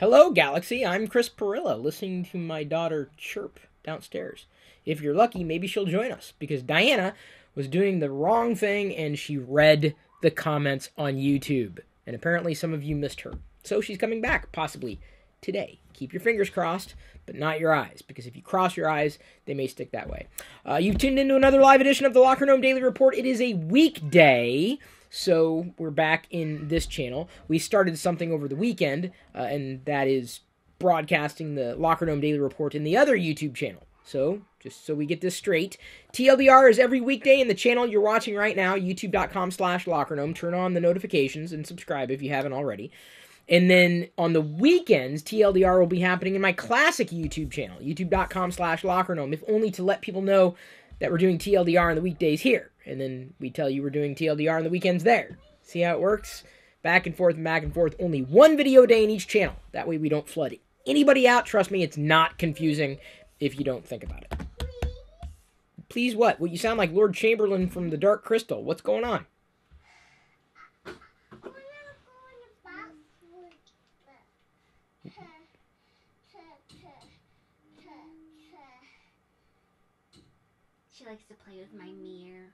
Hello, Galaxy. I'm Chris Pirillo, listening to my daughter chirp downstairs. If you're lucky, maybe she'll join us, because Diana was doing the wrong thing and she read the comments on YouTube. And apparently some of you missed her. So she's coming back, possibly today. Keep your fingers crossed, but not your eyes, because if you cross your eyes, they may stick that way. You've tuned into another live edition of the Lockergnome Daily Report. It is a weekday, so we're back in this channel. We started something over the weekend, and that is broadcasting the Lockergnome Daily Report in the other YouTube channel. So, just so we get this straight, TLDR is every weekday in the channel you're watching right now, youtube.com/Lockergnome. Turn on the notifications and subscribe if you haven't already. And then on the weekends, TLDR will be happening in my classic YouTube channel, youtube.com/Lockergnome, if only to let people know that we're doing TLDR on the weekdays here. And then we tell you we're doing TLDR on the weekends there. See how it works? Back and forth and back and forth. Only one video a day in each channel. That way we don't flood anybody out. Trust me, it's not confusing if you don't think about it. Please what? Well, you sound like Lord Chamberlain from the Dark Crystal. What's going on? She likes to play with my mirror.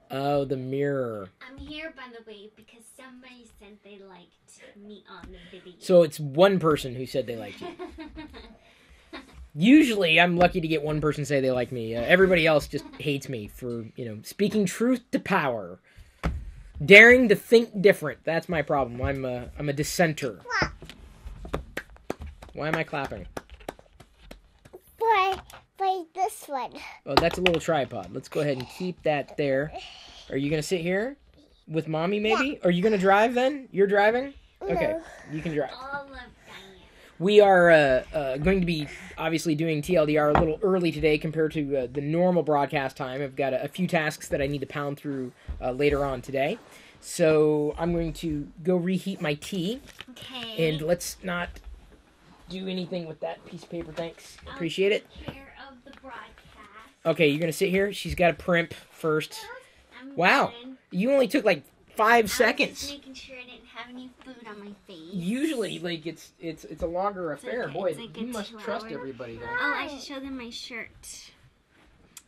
Oh, the mirror. I'm here, by the way, because somebody said they liked me on the video. So it's one person who said they liked you. Usually, I'm lucky to get one person say they like me. Everybody else just hates me for, speaking truth to power. Daring to think different. That's my problem. I'm a dissenter. Why am I clapping? By this one. Oh, that's a little tripod. Let's go ahead and keep that there. Are you going to sit here with Mommy, maybe? Yeah. Are you going to drive, then? You're driving? Okay, No. you can drive. All of Diane. We are going to be, obviously, doing TLDR a little early today compared to the normal broadcast time. I've got a few tasks that I need to pound through later on today. So I'm going to go reheat my tea. Okay. And let's not do anything with that piece of paper, thanks. Appreciate it. I'll take care of the broadcast. Okay, you're going to sit here? She's got to primp first. I'm Wow. done. You only took like 5 seconds. I was just making sure I didn't have any food on my face. Usually, like, it's a longer affair. like- Boy, it's like you a must 2 trust hour. everybody, though. Oh, I should show them my shirt.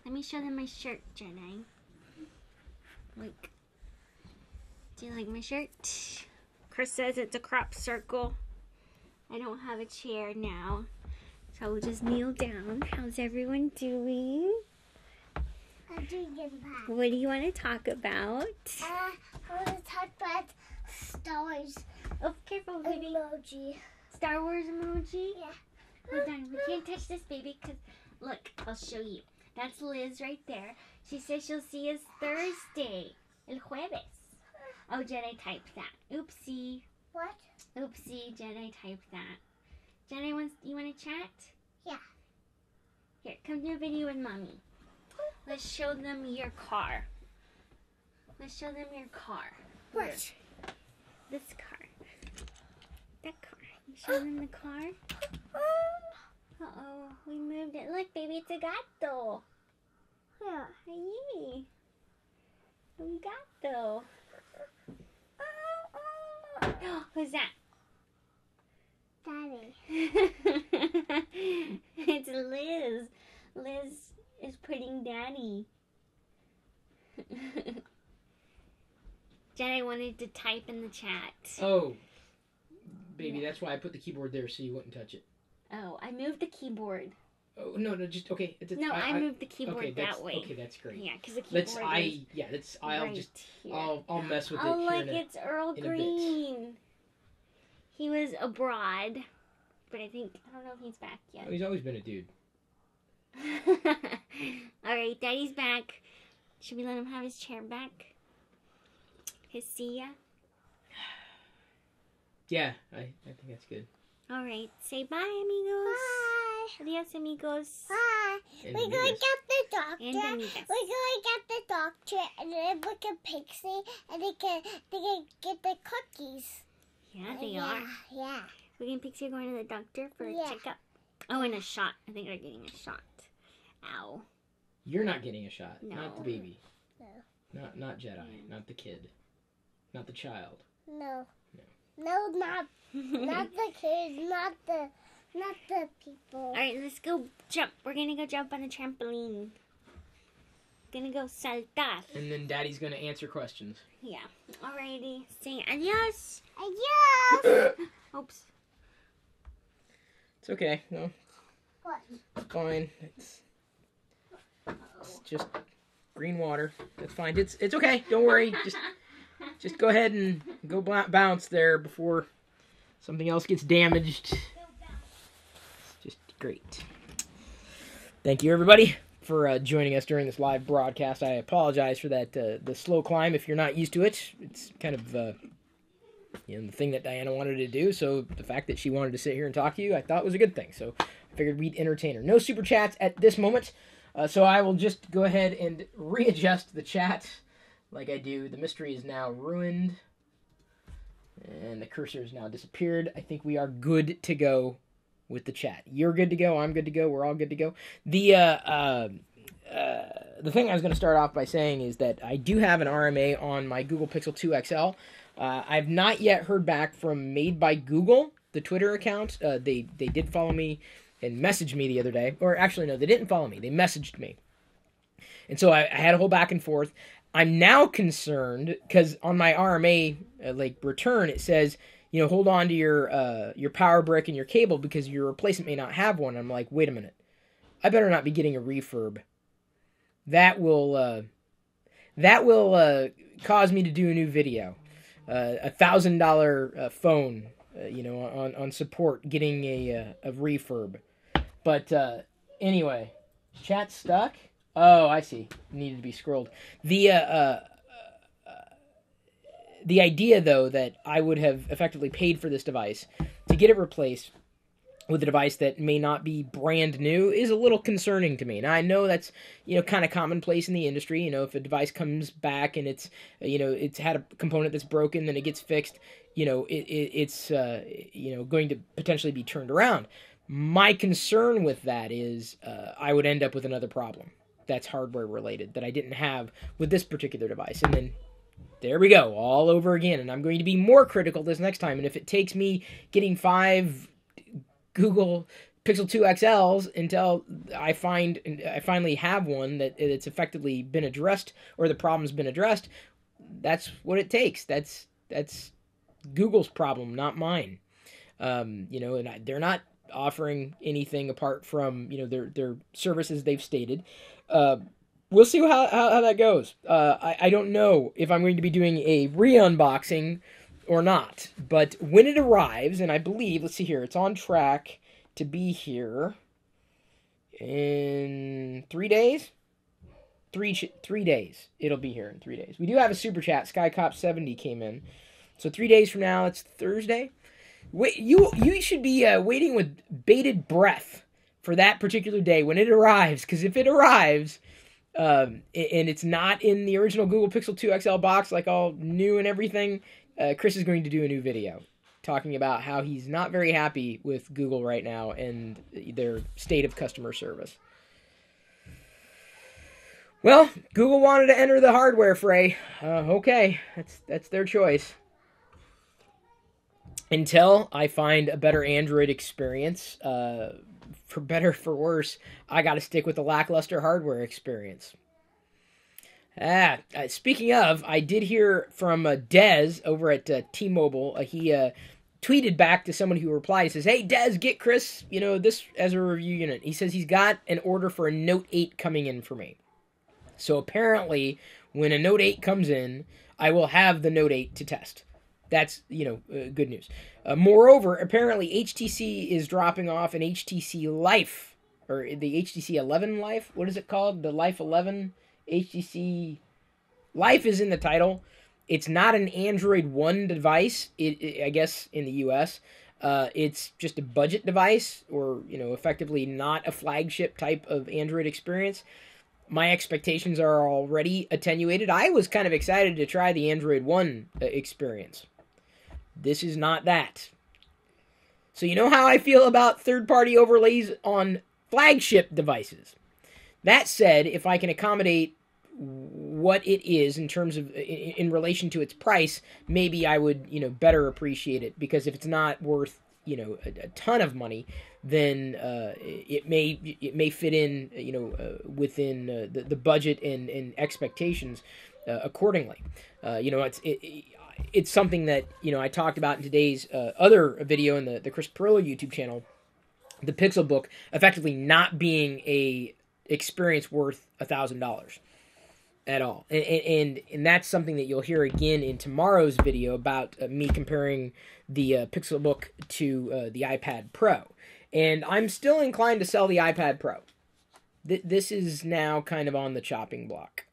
Let me show them my shirt, Jenny. Look. Do you like my shirt? Chris says it's a crop circle. I don't have a chair now, so we'll just kneel down. How's everyone doing? I'm doing it back. What do you want to talk about? I want to talk about stars Oh, careful, baby. emoji. Star Wars emoji? Yeah. Hold on, we can't touch this, baby, because, look, I'll show you. That's Liz right there. She says she'll see us Thursday, el jueves. Oh, Jedi typed that. Oopsie. What? Oopsie, Jedi typed that. Jedi, you want to chat? Yeah. Here, come do a video with Mommy. Let's show them your car. Let's show them your car. Here, What? this car. That car. Show them the car. Uh-oh, we moved it. Look, baby, it's a gato. Yeah. Hey, un gato. Who's that? Daddy. It's Liz. Liz is putting Daddy. Jenny wanted to type in the chat. Oh, baby, that's why I put the keyboard there so you wouldn't touch it. Oh, I moved the keyboard. Oh, no, just, okay. I moved the keyboard that way. Okay, that's great. Yeah, because the keyboard is I'll right just, here. I'll mess with it Oh, here look, in a- it's Earl in a bit. Green. He was abroad, but I don't know if he's back yet. Oh, he's always been a dude. Alright, Daddy's back. Should we let him have his chair back? His Sia? Yeah, I think that's good. Alright, say bye, amigos. Bye. Adios, amigos. Bye. And We're he going to is. get the doctor. And amigas. We're going to get the doctor, and then we can Pixie, and they can get the cookies. Yeah, they are. Yeah. We and Pixie are going to the doctor for a Yeah. checkup. Oh, and a shot. I think they're getting a shot. Ow. You're not getting a shot. No. Not the baby. No. Not Jedi. Not the kid. Not the child. No. No, not the kids, not the people. All right, let's go jump. We're gonna go jump on the trampoline. Gonna go saltar. And then Daddy's gonna answer questions. Yeah. Alrighty. Say adios. Yes. Oops. It's okay. No, What? it's fine. It's just green water. That's fine. It's okay. Don't worry. Just go ahead and go bounce there before something else gets damaged. It's just great. Thank you, everybody, for joining us during this live broadcast. I apologize for that the slow climb. If you're not used to it, it's kind of the thing that Diana wanted to do. So the fact that she wanted to sit here and talk to you, I thought was a good thing. So I figured we'd entertain her. No super chats at this moment. So I will just go ahead and readjust the chat like I do. The mystery is now ruined. And the cursor has now disappeared. I think we are good to go with the chat. You're good to go. I'm good to go. We're all good to go. The thing I was going to start off by saying is that I do have an RMA on my Google Pixel 2 XL. I've not yet heard back from Made by Google, the Twitter account. They did follow me and messaged me the other day. Or actually, no, they didn't follow me. They messaged me. And so I had a whole back and forth. I'm now concerned because on my RMA return, it says, hold on to your power brick and your cable because your replacement may not have one. I'm like, wait a minute. I better not be getting a refurb. That will cause me to do a new video. $1,000 phone, on support getting a refurb. But anyway, chat stuck. Oh, I see. Needed to be scrolled. The idea, though, that I would have effectively paid for this device to get it replaced with a device that may not be brand new is a little concerning to me. Now, I know that's, kind of commonplace in the industry. If a device comes back and it's, it's had a component that's broken, then it gets fixed, it's going to potentially be turned around. My concern with that is I would end up with another problem that's hardware related that I didn't have with this particular device. And then there we go, all over again. And I'm going to be more critical this next time. And if it takes me getting 5 Google Pixel 2 XLs until I finally have one that it's effectively been addressed or the problem's been addressed, that's what it takes. That's Google's problem, not mine. And they're not offering anything apart from their services they've stated. We'll see how that goes. I don't know if I'm going to be doing a re-unboxing or not, but when it arrives, and I believe, let's see here, it's on track to be here in 3 days. 3 days. It'll be here in 3 days. We do have a super chat. SkyCop70 came in, so 3 days from now, it's Thursday. Wait, you should be waiting with bated breath for that particular day when it arrives, because if it arrives and it's not in the original Google Pixel 2 XL box, like all new and everything, Chris is going to do a new video talking about how he's not very happy with Google right now and their state of customer service. Well, Google wanted to enter the hardware fray. Okay, that's their choice. Until I find a better Android experience, for better for worse, I got to stick with the lackluster hardware experience. Speaking of, I did hear from Dez over at T-Mobile. He tweeted back to someone who replied. He says, "Hey, Dez, get Chris, this as a review unit." He says he's got an order for a Note 8 coming in for me. So apparently, when a Note 8 comes in, I will have the Note 8 to test. That's, good news. Moreover, apparently HTC is dropping off an HTC Life, or the HTC 11 Life. What is it called? The Life 11 HTC Life is in the title. It's not an Android One device, I guess, in the US. It's just a budget device, or, effectively not a flagship type of Android experience. My expectations are already attenuated. I was kind of excited to try the Android One experience. This is not that. So you know how I feel about third-party overlays on flagship devices. That said, if I can accommodate what it is in terms of in relation to its price, maybe I would, better appreciate it. Because if it's not worth, a ton of money, then it may fit in, within the budget and expectations accordingly. It's something that I talked about in today's other video in the Chris Pirillo YouTube channel. The Pixelbook effectively not being a experience worth $1,000 at all, and that's something that you'll hear again in tomorrow's video about me comparing the Pixelbook to the iPad Pro. And I'm still inclined to sell the iPad Pro. This is now kind of on the chopping block.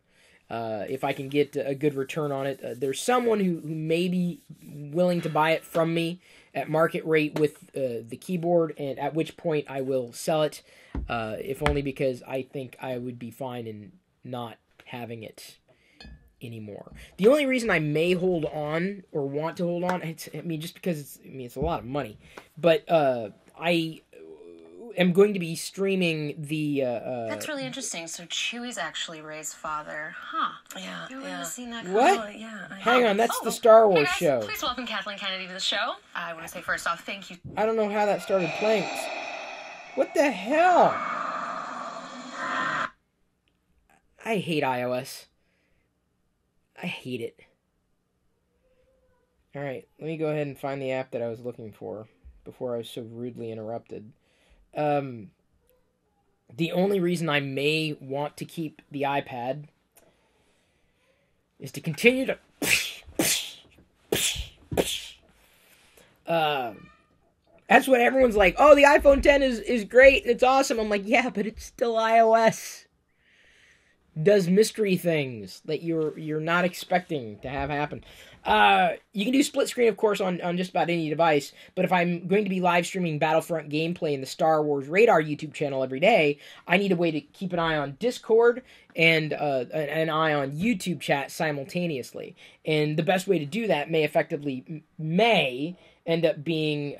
If I can get a good return on it, there's someone who may be willing to buy it from me at market rate with the keyboard, and at which point I will sell it, if only because I think I would be fine in not having it anymore. The only reason I may hold on or want to hold on, just because it's a lot of money, but I am going to be streaming the That's really interesting. So Chewie's actually Ray's father. Huh. Yeah. I've never seen that. What? Oh, yeah. Hang on, that's the Star Wars hey guys, show. Please welcome Kathleen Kennedy to the show. I want to say first off, thank you. I don't know how that started playing. What the hell? I hate iOS. I hate it. Alright, let me go ahead and find the app that I was looking for before I was so rudely interrupted. The only reason I may want to keep the iPad is to continue to that's what everyone's like, oh, the iPhone 10 is great, it's awesome. I'm like, yeah, but it's still iOS. Does mystery things that you're not expecting to have happen. You can do split screen, of course, on just about any device, but if I'm going to be live streaming Battlefront gameplay in the Star Wars Radar YouTube channel every day, I need a way to keep an eye on Discord and an eye on YouTube chat simultaneously. And the best way to do that may end up being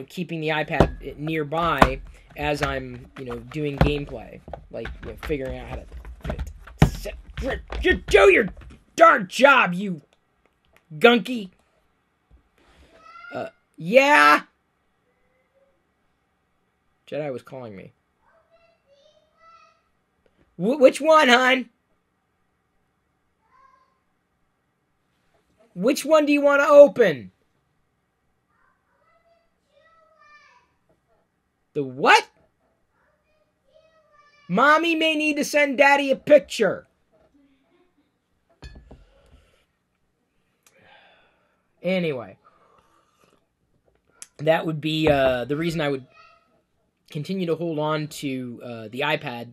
keeping the iPad nearby as I'm doing gameplay, like figuring out how to do your darn job, you gunky. Yeah? Jedi was calling me. Which one, hon? Which one do you want to open? The what? Mommy may need to send Daddy a picture. Anyway, that would be the reason I would continue to hold on to the iPad.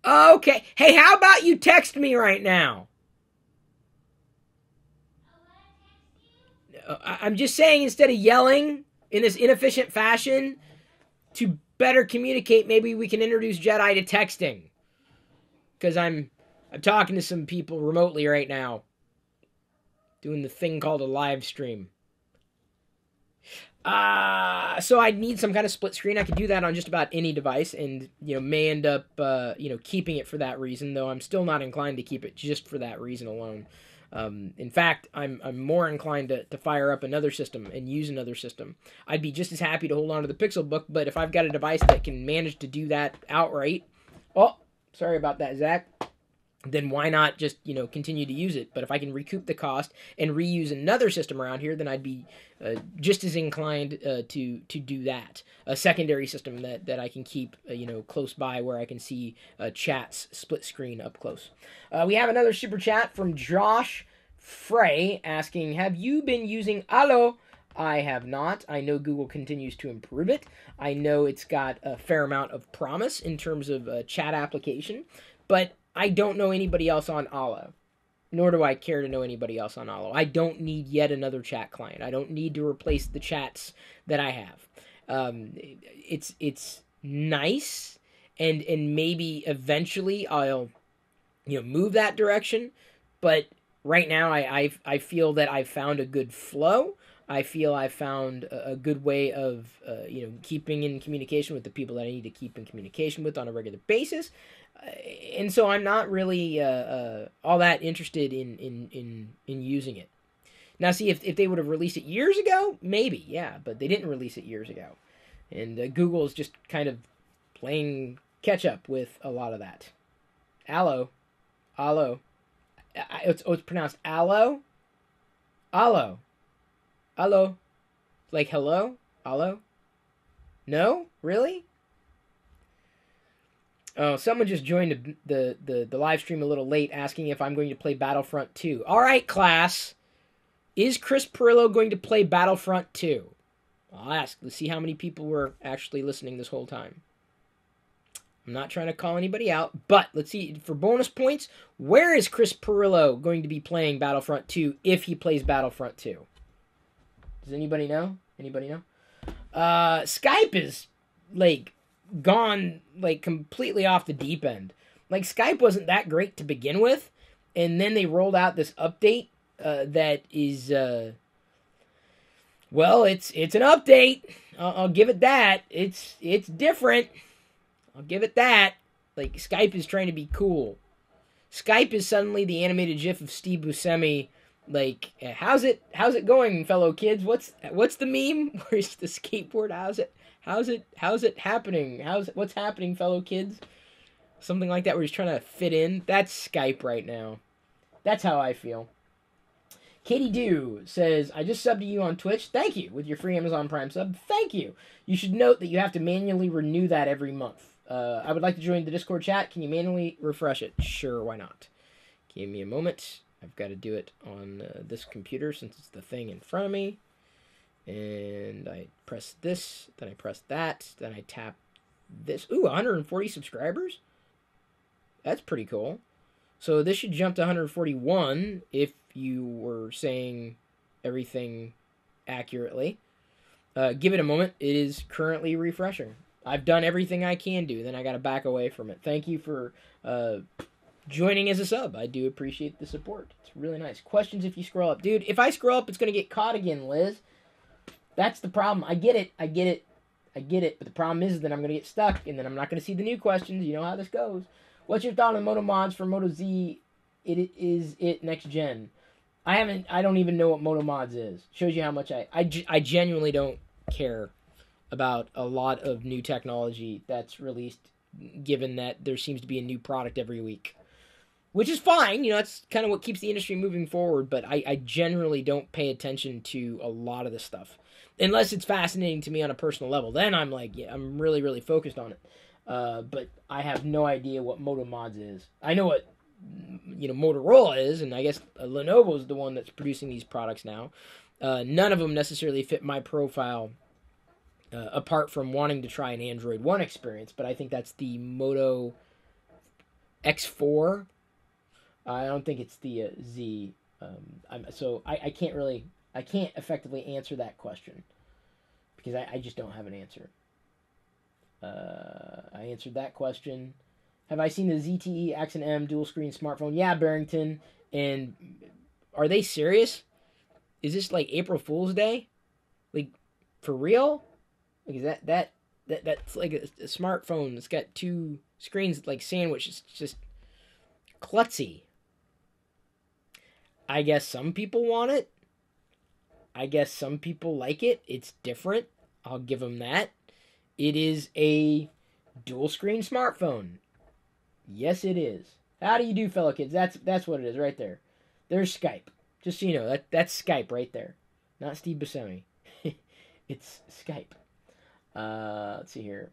Okay. Hey, how about you text me right now? I'm just saying, instead of yelling in this inefficient fashion, to better communicate, maybe we can introduce Jedi to texting. Because I'm talking to some people remotely right now, doing the thing called a live stream. So I'd need some kind of split screen. I could do that on just about any device, and may end up keeping it for that reason. Though I'm still not inclined to keep it just for that reason alone. In fact, I'm more inclined to fire up another system and use another system. I'd be just as happy to hold on to the Pixelbook, but if I've got a device that can manage to do that outright, sorry about that, Zach, then why not just, continue to use it? But if I can recoup the cost and reuse another system around here, then I'd be just as inclined to do that. A secondary system that I can keep, close by where I can see chats split screen up close. We have another super chat from Josh Frey asking, have you been using Allo? I have not. I know Google continues to improve it. I know it's got a fair amount of promise in terms of chat application, but I don't know anybody else on Allo, nor do I care to know anybody else on Allo. I don't need yet another chat client. I don't need to replace the chats that I have. It's nice, and maybe eventually I'll move that direction, but right now I feel that I've found a good flow. I feel I found a good way of, keeping in communication with the people that I need to keep in communication with on a regular basis. And so I'm not really all that interested in using it. Now, see, if they would have released it years ago, maybe, yeah, but they didn't release it years ago. And Google is just kind of playing catch up with a lot of that. Allo. It's pronounced Allo. Allo. Like hello? Allo? No? Really? Oh, someone just joined the live stream a little late asking if I'm going to play Battlefront 2. All right, class. Is Chris Pirillo going to play Battlefront 2? I'll ask. Let's see how many people were actually listening this whole time. I'm not trying to call anybody out, but let's see. For bonus points, where is Chris Pirillo going to be playing Battlefront 2 if he plays Battlefront 2? Does anybody know? Skype is, gone, completely off the deep end. Skype wasn't that great to begin with, and then they rolled out this update that is, it's an update. I'll give it that. It's different. I'll give it that. Skype is trying to be cool. Skype is suddenly the animated GIF of Steve Buscemi. How's it going, fellow kids? What's the meme? Where's the skateboard? How's it happening? What's happening, fellow kids? Something like that where he's trying to fit in. That's Skype right now. That's how I feel. Katie Dew says, I just subbed to you on Twitch. Thank you. With your free Amazon Prime sub. Thank you. You should note that you have to manually renew that every month. I would like to join the Discord chat. Can you manually refresh it? Sure, why not? Give me a moment. I've got to do it on this computer since it's the thing in front of me. And I press this, then I press that, then I tap this. Ooh, 140 subscribers? That's pretty cool. So this should jump to 141 if you were saying everything accurately. Give it a moment. It is currently refreshing. I've done everything I can do. Then I got to back away from it. Thank you for joining as a sub. I do appreciate the support. It's really nice. Questions if you scroll up. Dude, if I scroll up, it's going to get caught again, Liz. That's the problem. I get it. But the problem is that I'm going to get stuck, and then I'm not going to see the new questions. You know how this goes. What's your thought on Moto mods for Moto Z? Is it next gen? I don't even know what Moto mods is. Shows you how much I genuinely don't care about a lot of new technology that's released, given that there seems to be a new product every week. Which is fine, that's kind of what keeps the industry moving forward, but I generally don't pay attention to a lot of this stuff. Unless it's fascinating to me on a personal level. Then I'm I'm really, really focused on it. But I have no idea what Moto mods is. I know what Motorola is, and I guess Lenovo is the one that's producing these products now. None of them necessarily fit my profile, apart from wanting to try an Android One experience, but I think that's the Moto X4. I don't think it's the Z. I can't effectively answer that question because I just don't have an answer. I answered that question. Have I seen the ZTE Accent M dual screen smartphone? Yeah, Barrington. And are they serious? Is this April Fool's Day? For real? Is that's like a smartphone that's got two screens sandwiched. It's just klutzy. I guess some people want it. I guess some people like it. It's different. I'll give them that. It is a dual screen smartphone. Yes, it is. How do you do, fellow kids? That's what it is right there. There's Skype. Just so you know, that's Skype right there. Not Steve Buscemi. It's Skype. Let's see here.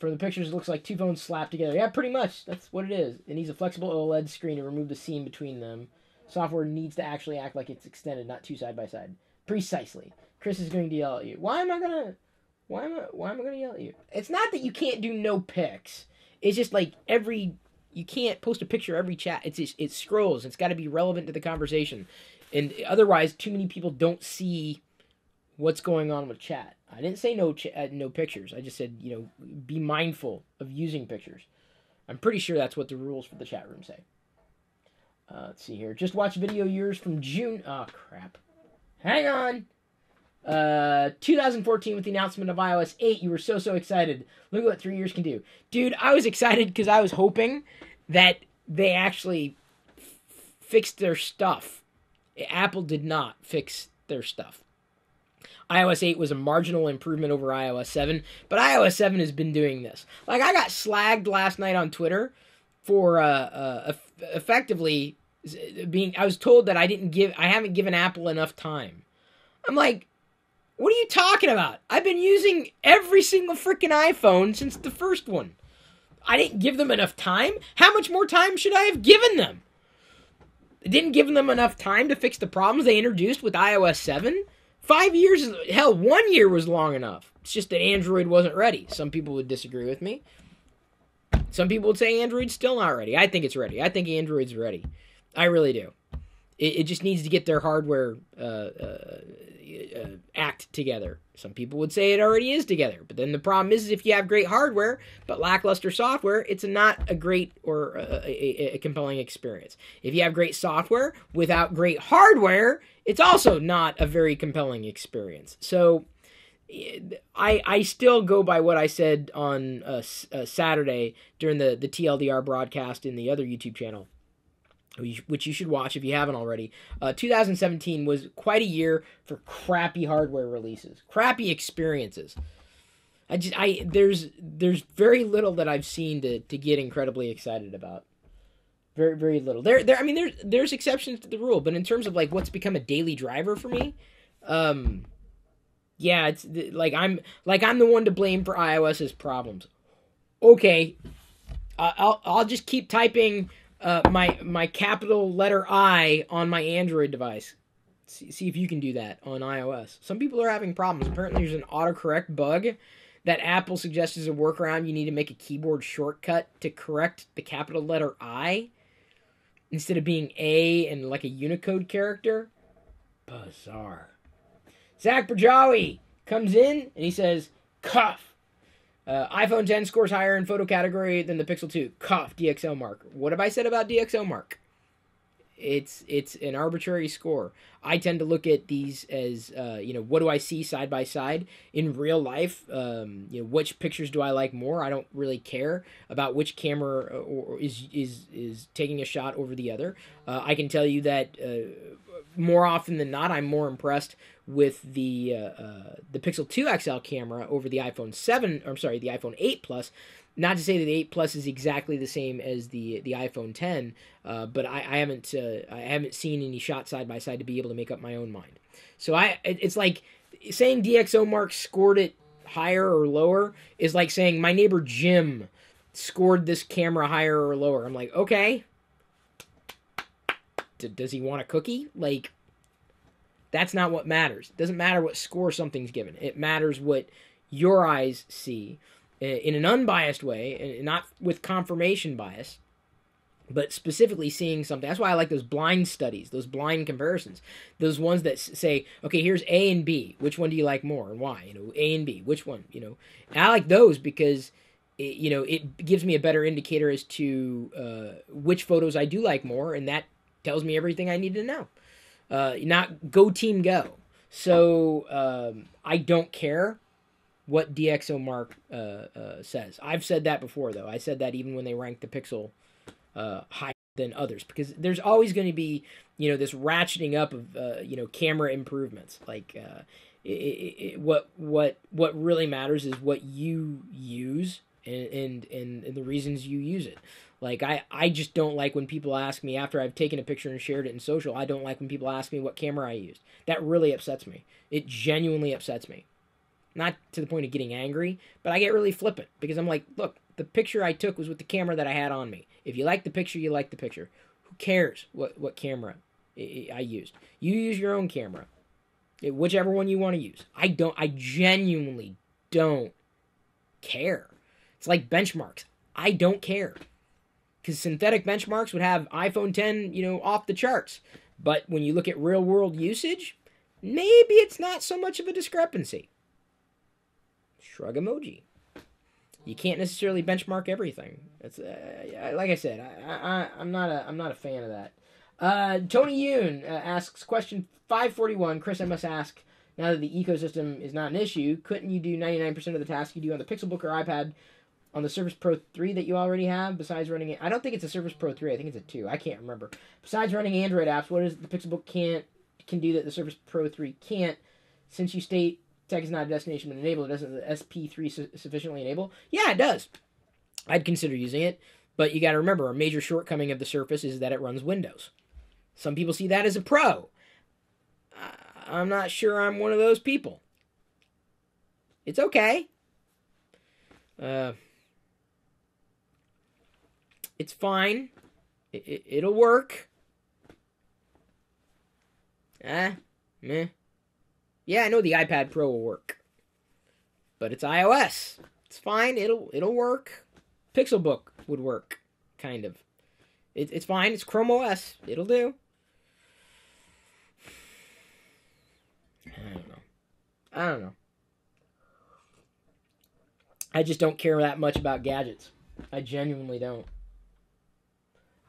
For the pictures, it looks like two phones slapped together. Yeah, pretty much. That's what it is. It needs a flexible OLED screen to remove the seam between them. Software needs to actually act like it's extended, not two side by side. Precisely. Chris is going to yell at you. Why am I gonna yell at you? It's not that you can't do no pics. It's just you can't post a picture every chat. It scrolls. It's got to be relevant to the conversation, and otherwise, too many people don't see what's going on with chat. I didn't say no pictures. I just said be mindful of using pictures. I'm pretty sure that's what the rules for the chat room say. Let's see here. Just watch video yours from June. Oh crap. Hang on. 2014 with the announcement of iOS 8, you were so excited. Look at what 3 years can do. Dude, I was excited because I was hoping that they actually fixed their stuff. Apple did not fix their stuff. iOS 8 was a marginal improvement over iOS 7, but iOS 7 has been doing this. Like, I got slagged last night on Twitter for effectively being. I was told that I haven't given Apple enough time. I'm like, what are you talking about? I've been using every single freaking iPhone since the first one. I didn't give them enough time? How much more time should I have given them? I didn't give them enough time to fix the problems they introduced with iOS 7? 5 years, hell, 1 year was long enough. It's just that Android wasn't ready. Some people would disagree with me. Some people would say Android's still not ready. I think it's ready. I think Android's ready. I really do. It just needs to get their hardware act together. Some people would say it already is together. But then the problem is if you have great hardware but lackluster software, it's not a great or a compelling experience. If you have great software without great hardware, it's also not a very compelling experience. So I still go by what I said on Saturday during the TLDR broadcast in the other YouTube channel, which you should watch if you haven't already. 2017 was quite a year for crappy hardware releases, crappy experiences. There's very little that I've seen to get incredibly excited about. Very, very little. There's exceptions to the rule, but in terms of like what's become a daily driver for me, yeah, it's like I'm the one to blame for iOS's problems. Okay, I'll just keep typing my capital letter I on my Android device. See if you can do that on iOS. Some people are having problems. Apparently there's an autocorrect bug that Apple suggests as a workaround. You need to make a keyboard shortcut to correct the capital letter I instead of being A and like a Unicode character. Bizarre. Zach Brajawi comes in and he says, cuff. iPhone 10 scores higher in photo category than the Pixel 2. Cuff, DxO mark. What have I said about DxO mark? It's an arbitrary score. I tend to look at these as, what do I see side by side in real life? Which pictures do I like more? I don't really care about which camera is taking a shot over the other. I can tell you that more often than not, I'm more impressed with the Pixel 2 XL camera over the iPhone 7. Or I'm sorry, the iPhone 8 Plus. Not to say that the 8 Plus is exactly the same as the iPhone 10, but I haven't seen any shot side by side to be able to make up my own mind. So it's like saying DxO Mark scored it higher or lower is like saying my neighbor Jim scored this camera higher or lower. I'm like, okay. Does he want a cookie? Like, that's not what matters. It doesn't matter what score something's given. It matters what your eyes see in an unbiased way, and not with confirmation bias, but specifically seeing something. That's why I like those blind studies, those blind comparisons, those ones that say, okay, here's A and B. Which one do you like more and why? A and B. Which one? And I like those because it gives me a better indicator as to which photos I do like more, and that tells me everything I need to know. Not go team go. So I don't care what DxO Mark says. I've said that before, though. I said that even when they ranked the Pixel higher than others, because there's always going to be, this ratcheting up of, camera improvements. Like, what really matters is what you use and the reasons you use it. Like, I just don't like when people ask me after I've taken a picture and shared it in social. I don't like when people ask me what camera I used. That really upsets me. It genuinely upsets me. Not to the point of getting angry, but I get really flippant because I'm like, look, the picture I took was with the camera that I had on me. If you like the picture, you like the picture. Who cares what camera I used? You use your own camera. Whichever one you want to use. I genuinely don't care. It's like benchmarks. I don't care. Because synthetic benchmarks would have iPhone 10, off the charts. But when you look at real world usage, maybe it's not so much of a discrepancy. Shrug emoji. You can't necessarily benchmark everything. It's like I said, I'm not a fan of that. Tony Yoon asks, question 541. Chris, I must ask, now that the ecosystem is not an issue, couldn't you do 99% of the tasks you do on the Pixelbook or iPad on the Surface Pro 3 that you already have, besides running it? I don't think it's a Surface Pro 3. I think it's a 2. I can't remember. Besides running Android apps, what is it the Pixelbook can do that the Surface Pro 3 can't? Since you state tech is not a destination but enabled, doesn't the SP3 sufficiently enable? Yeah, it does. I'd consider using it, but you got to remember, a major shortcoming of the Surface is that it runs Windows. Some people see that as a pro. I'm not sure I'm one of those people. It's okay. It's fine. It'll work. Meh. Yeah, I know the iPad Pro will work. But it's iOS. It's fine. It'll work. Pixelbook would work, kind of. It's fine. It's Chrome OS. It'll do. I don't know. I just don't care that much about gadgets. I genuinely don't.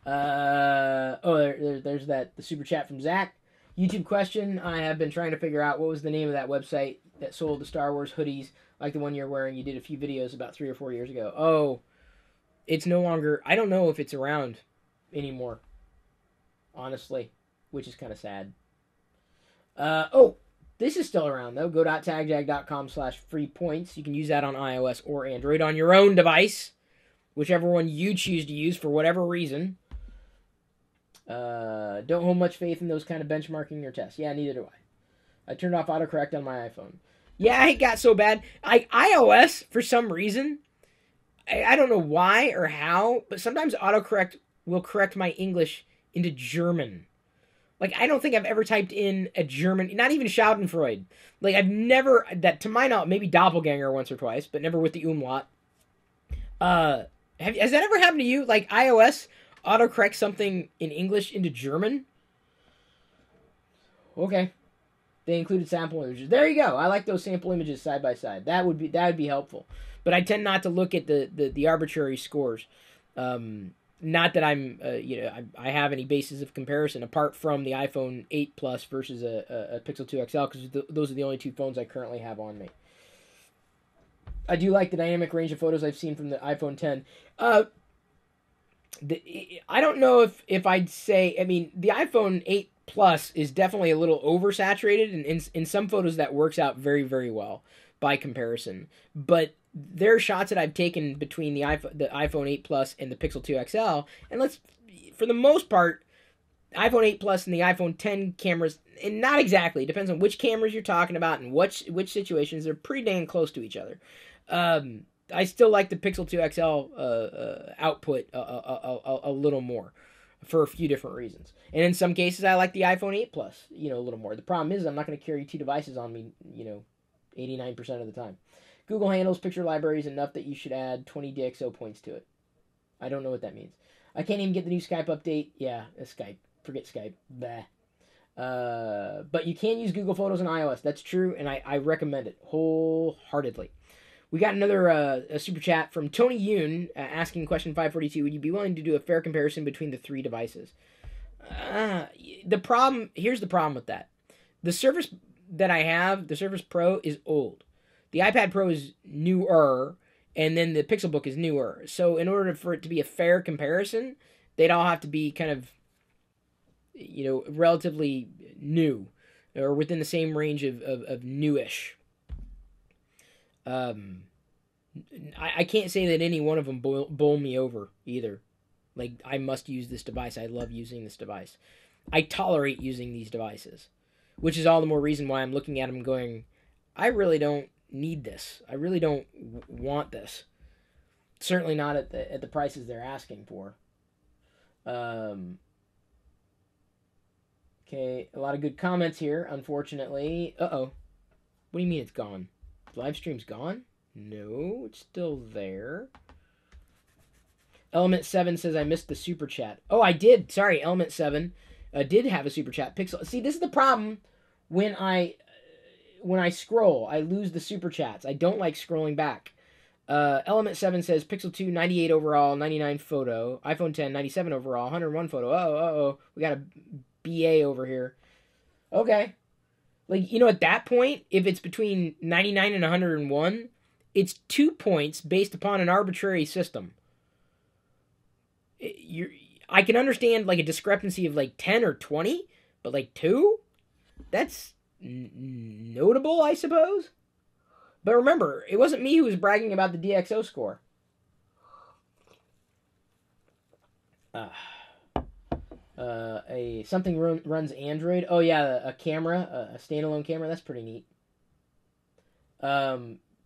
There's the super chat from Zach. YouTube question. I have been trying to figure out what was the name of that website that sold the Star Wars hoodies like the one you're wearing. You did a few videos about 3 or 4 years ago. Oh, it's no longer... I don't know if it's around anymore, honestly, which is kind of sad. This is still around, though. Go.tagjag.com/free points. You can use that on iOS or Android on your own device, whichever one you choose to use for whatever reason. Don't hold much faith in those kind of benchmarking or tests. Yeah, neither do I. I turned off autocorrect on my iPhone. Yeah, it got so bad. iOS, for some reason, I don't know why or how, but sometimes autocorrect will correct my English into German. Like, I don't think I've ever typed in a German, not even Schadenfreude. Like, I've never, that to my knowledge, maybe Doppelganger once or twice, but never with the umlaut. Has that ever happened to you? Like, iOS autocorrect something in English into German? Okay. They included sample images. There you go. I like those sample images side by side. That would be helpful. But I tend not to look at the arbitrary scores. Not that I'm, I have any basis of comparison apart from the iPhone 8 Plus versus a Pixel 2 XL, because those are the only two phones I currently have on me. I do like the dynamic range of photos I've seen from the iPhone 10. I don't know if I'd say, I mean, the iPhone 8 Plus is definitely a little oversaturated, and in some photos that works out very, very well by comparison. But there are shots that I've taken between the iPhone 8 Plus and the Pixel 2 XL, and for the most part, iPhone 8 Plus and the iPhone 10 cameras, and not exactly, it depends on which cameras you're talking about and which situations, they're pretty dang close to each other. I still like the Pixel 2 XL output a little more for a few different reasons. And in some cases, I like the iPhone 8 Plus, a little more. The problem is I'm not going to carry two devices on me, 89% of the time. Google handles picture libraries enough that you should add 20 DxO points to it. I don't know what that means. I can't even get the new Skype update. Yeah, Skype. Forget Skype. Bah. But you can use Google Photos on iOS. That's true, and I recommend it wholeheartedly. We got another a super chat from Tony Yoon asking question 542. Would you be willing to do a fair comparison between the three devices? Here's the problem with that. The Surface that I have, the Surface Pro, is old. The iPad Pro is newer, and then the Pixelbook is newer. So in order for it to be a fair comparison, they'd all have to be kind of, relatively new, or within the same range of newish. I can't say that any one of them bowl me over either. Like, I must use this device. I love using this device. I tolerate using these devices, which is all the more reason why I'm looking at them going, I really don't need this. I really don't want this. Certainly not at the prices they're asking for. Okay, a lot of good comments here, unfortunately. Uh-oh. What do you mean it's gone? The live stream's gone? No, it's still there. Element 7 says I missed the super chat. Oh, I did. Sorry, Element 7 did have a super chat. Pixel. See, this is the problem when I scroll. I lose the super chats. I don't like scrolling back. Element 7 says Pixel 2, 98 overall, 99 photo. iPhone 10, 97 overall, 101 photo. Oh. We got a BA over here. Okay. Like, at that point, if it's between 99 and 101, it's 2 points based upon an arbitrary system. I can understand, like, a discrepancy of, like, 10 or 20, but, like, 2? That's notable, I suppose. But remember, it wasn't me who was bragging about the DxO score. Something runs Android. Oh yeah, a camera, a standalone camera. That's pretty neat.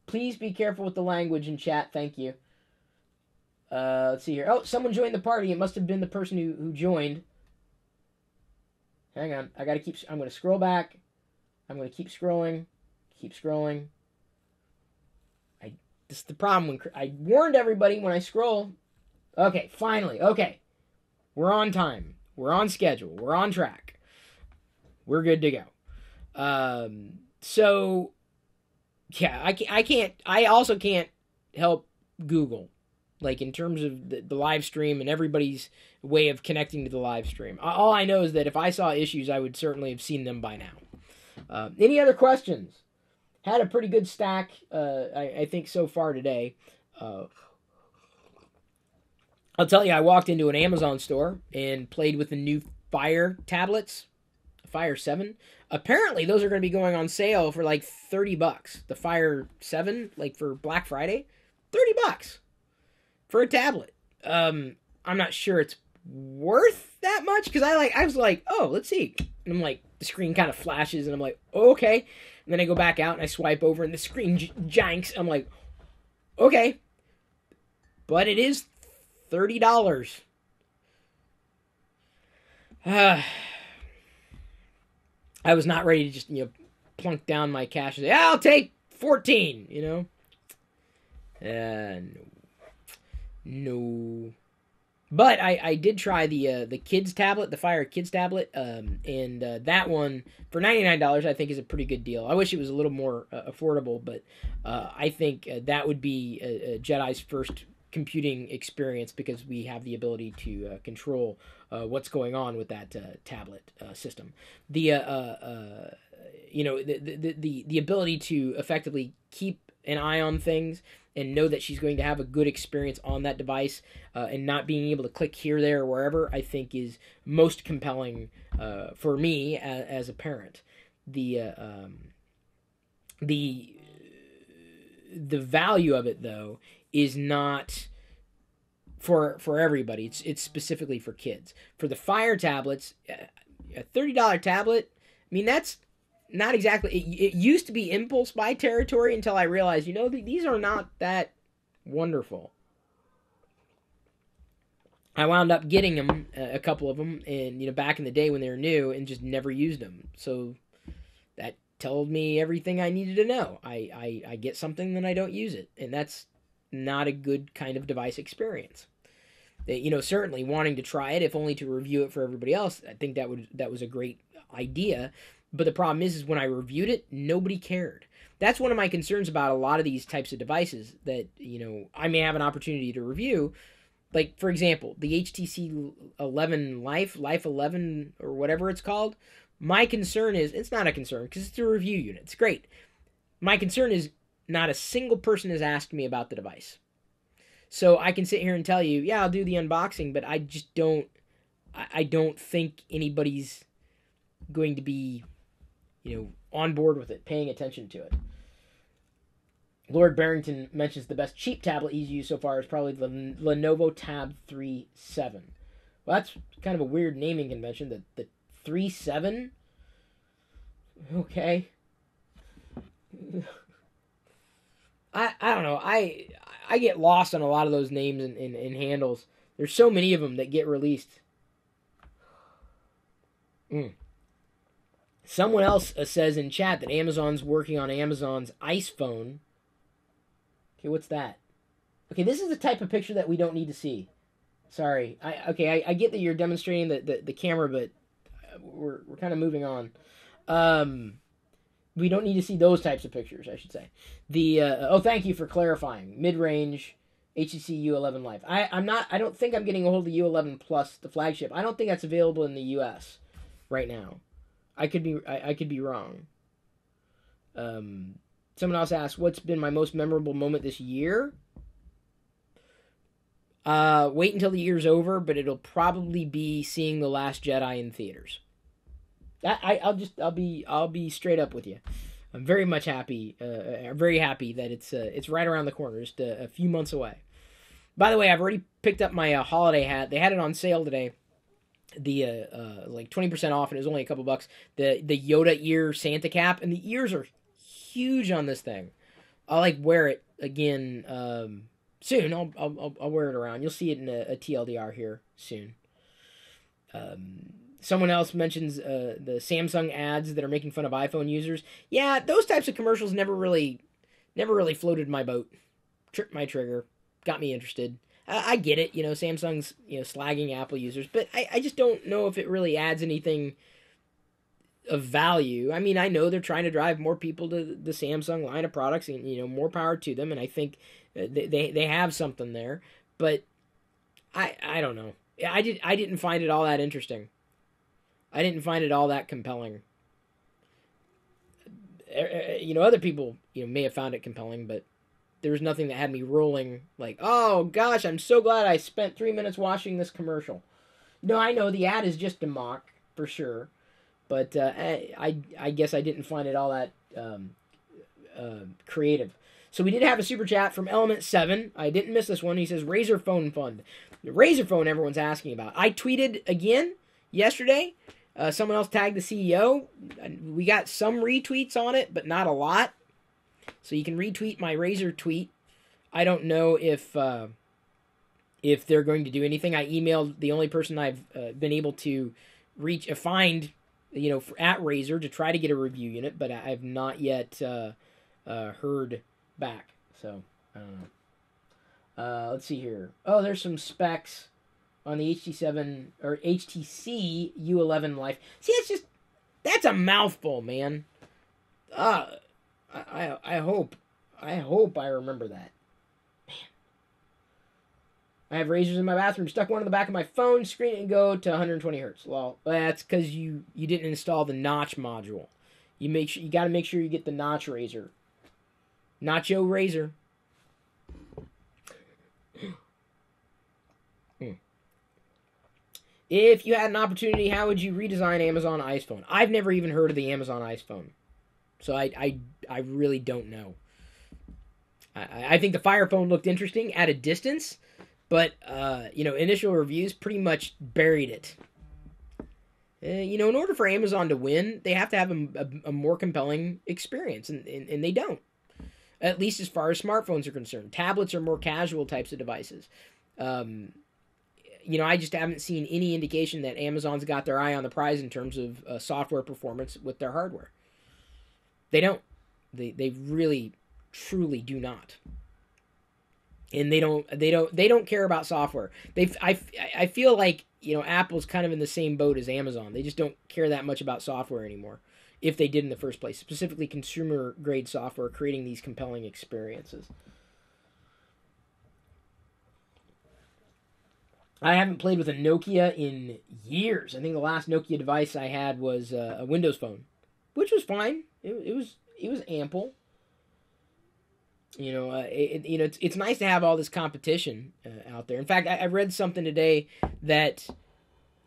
Please be careful with the language in chat. Thank you. Let's see here. Oh, someone joined the party. It must have been the person who joined. Hang on. I'm going to scroll back. I'm going to keep scrolling. Keep scrolling. This is the problem. When I warned everybody when I scroll. Okay, finally. Okay. We're on time. We're on schedule. We're on track. We're good to go. So, yeah, I also can't help Google. Like, in terms of the live stream and everybody's way of connecting to the live stream. All I know is that if I saw issues, I would certainly have seen them by now. Any other questions? Had a pretty good stack, I think, so far today. I'll tell you, I walked into an Amazon store and played with the new Fire tablets, Fire 7. Apparently, those are going to be going on sale for like $30. The Fire 7, like for Black Friday, $30 for a tablet. I'm not sure it's worth that much because I was like, oh, let's see. And I'm like, the screen kind of flashes and I'm like, oh, okay. And then I go back out and I swipe over and the screen janks. I'm like, okay. But it is $30. I was not ready to just, plunk down my cash and say, I'll take 14, No. But I did try the kids tablet, the Fire Kids tablet, and that one for $99 I think is a pretty good deal. I wish it was a little more affordable, but I think that would be Jedi's first computing experience because we have the ability to control what's going on with that tablet system. The ability to effectively keep an eye on things and know that she's going to have a good experience on that device and not being able to click here, there, or wherever, I think is most compelling for me as a parent. The value of it, though, is not for everybody. It's specifically for kids. For the Fire tablets, a $30 tablet, I mean, that's not exactly. It used to be impulse buy territory until I realized, these are not that wonderful. I wound up getting them, a couple of them, and back in the day when they were new, and just never used them. So that told me everything I needed to know. I get something, then I don't use it, and that's not a good kind of device experience. Certainly wanting to try it, if only to review it for everybody else. I think that was a great idea. But the problem is when I reviewed it, nobody cared. That's one of my concerns about a lot of these types of devices that, I may have an opportunity to review. Like, for example, the HTC 11 Life 11, or whatever it's called. My concern is, it's not a concern because it's a review unit. It's great. My concern is not a single person has asked me about the device. So I can sit here and tell you, yeah, I'll do the unboxing, but I just don't think anybody's going to be on board with it, paying attention to it. Lord Barrington mentions the best cheap tablet he's used so far is probably the Lenovo Tab 3.7. Well, that's kind of a weird naming convention, the 3.7? Okay. I don't know. I get lost on a lot of those names and handles. There's so many of them that get released. Someone else says in chat that Amazon's working on Amazon's Ice Phone. Okay, what's that? Okay, this is the type of picture that we don't need to see. Sorry. I get that you're demonstrating the camera, but we're kind of moving on. We don't need to see those types of pictures, I should say. Thank you for clarifying. Mid-range HTC U11 Life. I don't think I'm getting a hold of the U11 Plus, the flagship. I don't think that's available in the US right now. I could be wrong. Someone else asked, what's been my most memorable moment this year? Wait until the year's over, but it'll probably be seeing The Last Jedi in theaters. I'll be straight up with you. I'm very much happy, very happy that it's right around the corner, just a few months away. By the way, I've already picked up my holiday hat. They had it on sale today. The like 20% off, and it was only a couple bucks. The Yoda ear Santa cap, and the ears are huge on this thing. I'll like wear it again soon. I'll wear it around. You'll see it in a TLDR here soon. Someone else mentions the Samsung ads that are making fun of iPhone users. Yeah, those types of commercials never really floated my boat. Tripped my trigger. Got me interested. I get it, Samsung's, slagging Apple users, but I just don't know if it really adds anything of value. I mean, I know they're trying to drive more people to the Samsung line of products, and, more power to them, and I think they have something there, but I don't know. I didn't find it all that interesting. I didn't find it all that compelling. Other people, may have found it compelling, but there was nothing that had me rolling like, oh gosh, I'm so glad I spent 3 minutes watching this commercial. No, I know the ad is just a mock for sure, but I guess I didn't find it all that creative. So we did have a super chat from Element7. I didn't miss this one. He says Razer Phone Fund. The Razer phone everyone's asking about. I tweeted again yesterday. Someone else tagged the CEO. We got some retweets on it, but not a lot. So you can retweet my Razer tweet. I don't know if they're going to do anything. I emailed the only person I've been able to find, at Razer to try to get a review unit, but I've not yet heard back. So I don't know. Let's see here. Oh, there's some specs on the HT7 or HTC U11 Life. See, that's a mouthful, man. I hope I remember that. Man. I have Razers in my bathroom. Stuck one in the back of my phone screen and go to 120 hertz. Well, that's because you didn't install the notch module. You got to make sure you get the notch razor. Nacho razor. If you had an opportunity, how would you redesign Amazon iPhone? I've never even heard of the Amazon iPhone. So I really don't know. I think the Fire Phone looked interesting at a distance, but initial reviews pretty much buried it. In order for Amazon to win, they have to have a more compelling experience, and they don't. At least as far as smartphones are concerned. Tablets are more casual types of devices. I just haven't seen any indication that Amazon's got their eye on the prize in terms of software performance with their hardware. They don't. They really, truly do not. And they don't care about software. I feel like Apple's kind of in the same boat as Amazon. They just don't care that much about software anymore. If they did in the first place, specifically consumer grade software, creating these compelling experiences. I haven't played with a Nokia in years. I think the last Nokia device I had was a Windows Phone, which was fine. It was ample. It's nice to have all this competition out there. In fact, I read something today that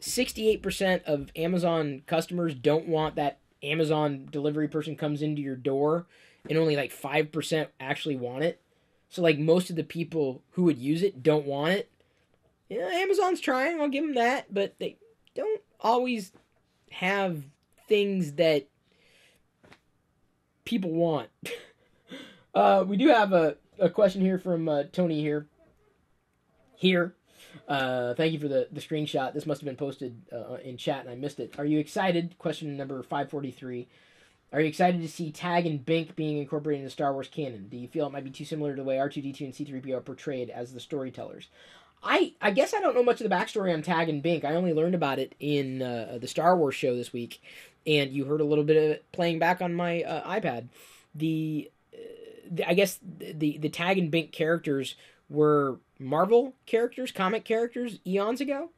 68% of Amazon customers don't want that Amazon delivery person comes into your door, and only like 5% actually want it. So like most of the people who would use it don't want it. Amazon's trying, I'll give them that, but they don't always have things that people want. We do have a question here from Tony here. Thank you for the screenshot. This must have been posted in chat and I missed it. Are you excited? Question number 543. Are you excited to see Tag and Bink being incorporated into Star Wars canon? Do you feel it might be too similar to the way R2-D2 and C-3PO are portrayed as the storytellers? I guess I don't know much of the backstory on Tag and Bink. I only learned about it in the Star Wars show this week, and you heard a little bit of it playing back on my iPad. I guess the Tag and Bink characters were Marvel characters, comic characters, eons ago.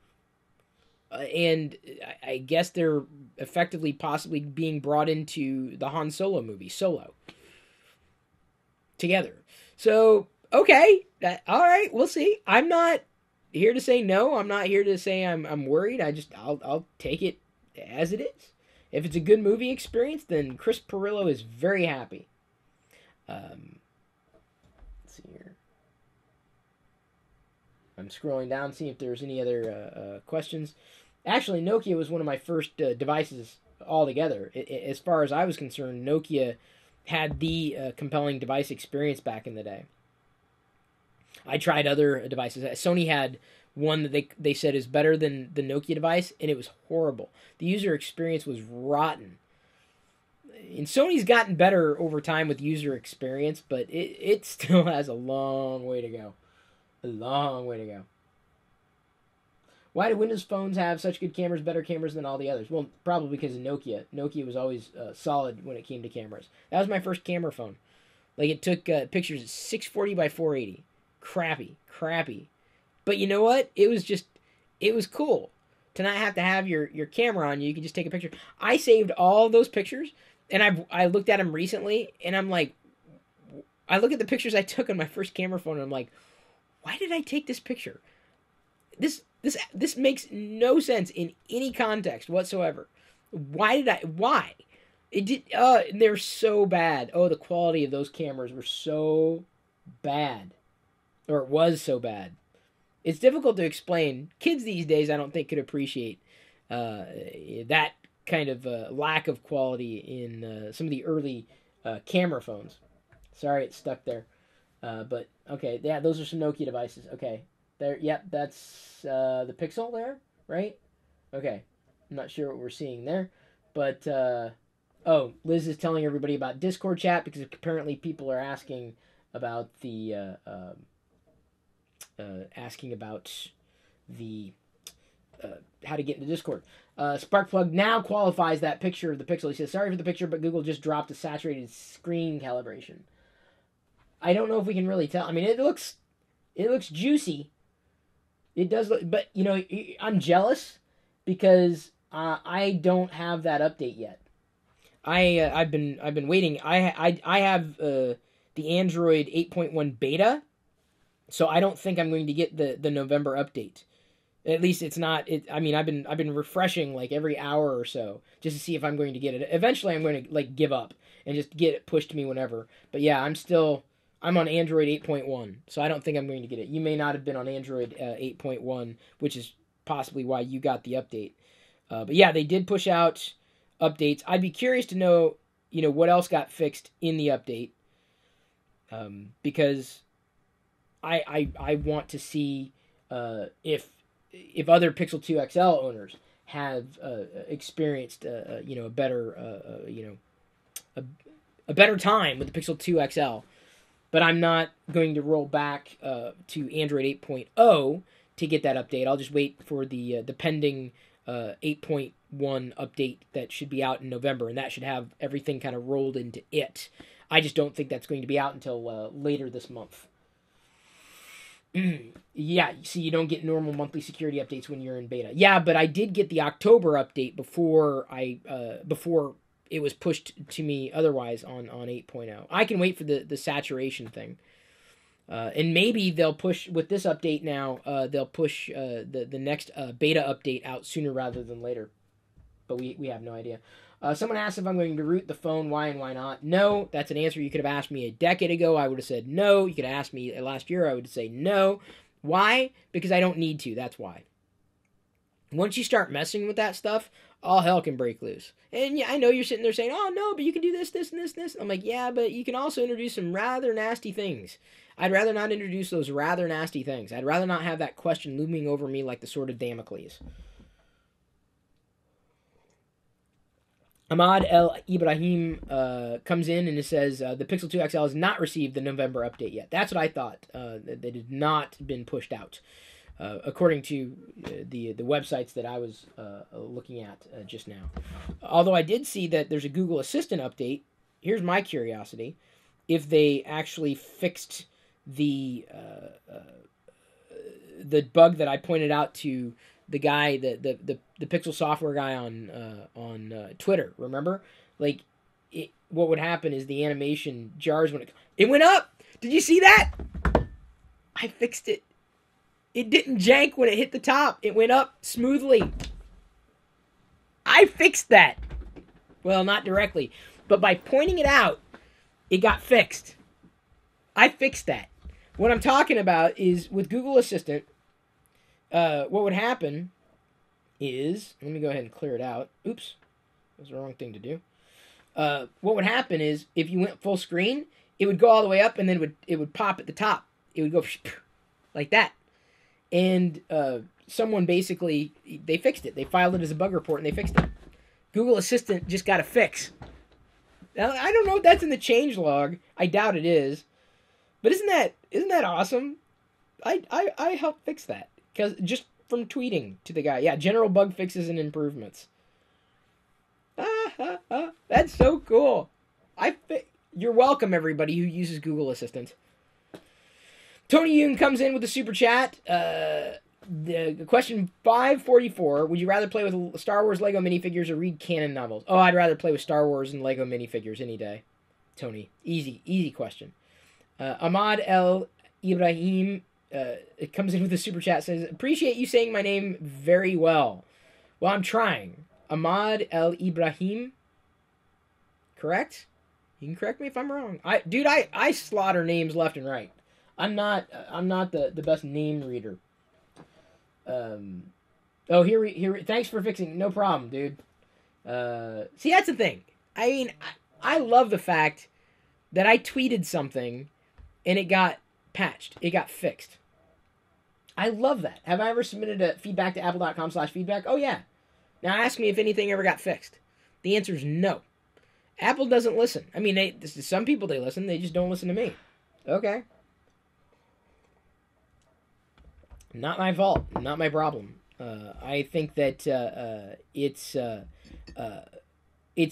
And I guess they're effectively possibly being brought into the Han Solo movie, Solo, together. So, okay, all right, we'll see. I'm not here to say no. I'm not here to say I'm worried. I'll take it as it is. If it's a good movie experience, then Chris Pirillo is very happy. Let's see here. I'm scrolling down, seeing if there's any other questions. Actually, Nokia was one of my first devices altogether. As far as I was concerned, Nokia had the compelling device experience back in the day. I tried other devices. Sony had one that they said is better than the Nokia device, and it was horrible. The user experience was rotten. And Sony's gotten better over time with user experience, but it still has a long way to go. A long way to go. Why do Windows phones have such good cameras, better cameras than all the others? Well, probably because of Nokia. Nokia was always solid when it came to cameras. That was my first camera phone. Like, it took pictures at 640 by 480. Crappy. But you know what? It was cool to not have to have your camera on you. You can just take a picture. I saved all those pictures, and I looked at them recently, and I'm like, I look at the pictures I took on my first camera phone, and I'm like, why did I take this picture? This makes no sense in any context whatsoever. Why? It did. They're so bad. Oh, the quality of those cameras were so bad, or it was so bad. It's difficult to explain. Kids these days, I don't think, could appreciate that kind of lack of quality in some of the early camera phones. Sorry, it's stuck there. But okay, yeah, those are some Nokia devices. Okay, there. Yep, that's the Pixel there, right? Okay, I'm not sure what we're seeing there, but Liz is telling everybody about Discord chat because apparently people are asking about the how to get into Discord. Sparkplug now qualifies that picture of the Pixel. He says, sorry for the picture, but Google just dropped a saturated screen calibration. I don't know if we can really tell. I mean, it looks juicy. It does look, but you know, I'm jealous because I don't have that update yet. I've been waiting. I have the Android 8.1 beta, so I don't think I'm going to get the November update. At least it's not. I mean, I've been refreshing like every hour or so just to see if I'm going to get it. Eventually, I'm going to like give up and just get it pushed to me whenever. But yeah, I'm on Android 8.1, so I don't think I'm going to get it. You may not have been on Android 8.1, which is possibly why you got the update. But yeah, they did push out updates. I'd be curious to know, what else got fixed in the update, because I want to see if other Pixel 2 XL owners have experienced a better time with the Pixel 2 XL. But I'm not going to roll back to Android 8.0 to get that update. I'll just wait for the pending 8.1 update that should be out in November, and that should have everything kind of rolled into it. I just don't think that's going to be out until later this month. Yeah, see, you don't get normal monthly security updates when you're in beta. Yeah, but I did get the October update before it was pushed to me otherwise on 8.0. I can wait for the saturation thing. And maybe they'll push, with this update now, they'll push the next beta update out sooner rather than later. But we have no idea. Someone asked if I'm going to root the phone, why and why not. No, that's an answer you could have asked me a decade ago. I would have said no. You could have asked me last year. I would say no. Why? Because I don't need to. That's why. Once you start messing with that stuff, all hell can break loose. And yeah, I know you're sitting there saying, oh no, but you can do this, this, and this, and this. I'm like, yeah, but you can also introduce some rather nasty things. I'd rather not introduce those rather nasty things. I'd rather not have that question looming over me like the sword of Damocles. Ahmad El Ibrahim comes in and it says, the Pixel 2 XL has not received the November update yet. That's what I thought. That it had not been pushed out. according to the websites that I was looking at just now. Although I did see that there's a Google Assistant update. Here's my curiosity: if they actually fixed the bug that I pointed out to the guy, the Pixel software guy on Twitter. Remember, like, what would happen is the animation jars when it went up. Did you see that? I fixed it. It didn't jank when it hit the top. It went up smoothly. I fixed that. Well, not directly, but by pointing it out, it got fixed. I fixed that. What I'm talking about is with Google Assistant, what would happen is, let me go ahead and clear it out. Oops, that was the wrong thing to do. What would happen is if you went full screen, it would go all the way up and then it would pop at the top. It would go like that. And someone basically, they fixed it. They filed it as a bug report and they fixed it. Google Assistant just got a fix. Now, I don't know if that's in the change log. I doubt it is. But isn't that awesome? I helped fix that. Because just from tweeting to the guy. Yeah, general bug fixes and improvements. That's so cool. You're welcome, everybody who uses Google Assistant. Tony Yoon comes in with a super chat. The question 544: would you rather play with Star Wars Lego minifigures or read Canon novels? Oh, I'd rather play with Star Wars and Lego minifigures any day. Tony, easy question. Ahmad El Ibrahim it comes in with a super chat. Says, appreciate you saying my name very well. Well, I'm trying. Ahmad El Ibrahim. Correct? You can correct me if I'm wrong. I slaughter names left and right. I'm not the best name reader. Here. Thanks for fixing. No problem, dude. See, that's the thing. I mean, I love the fact that I tweeted something and it got patched. It got fixed. I love that. Have I ever submitted a feedback to apple.com/feedback? Oh, yeah. Now ask me if anything ever got fixed. The answer is no. Apple doesn't listen. I mean, some people, they listen. They just don't listen to me. Okay. Not my fault. Not my problem. I think that it's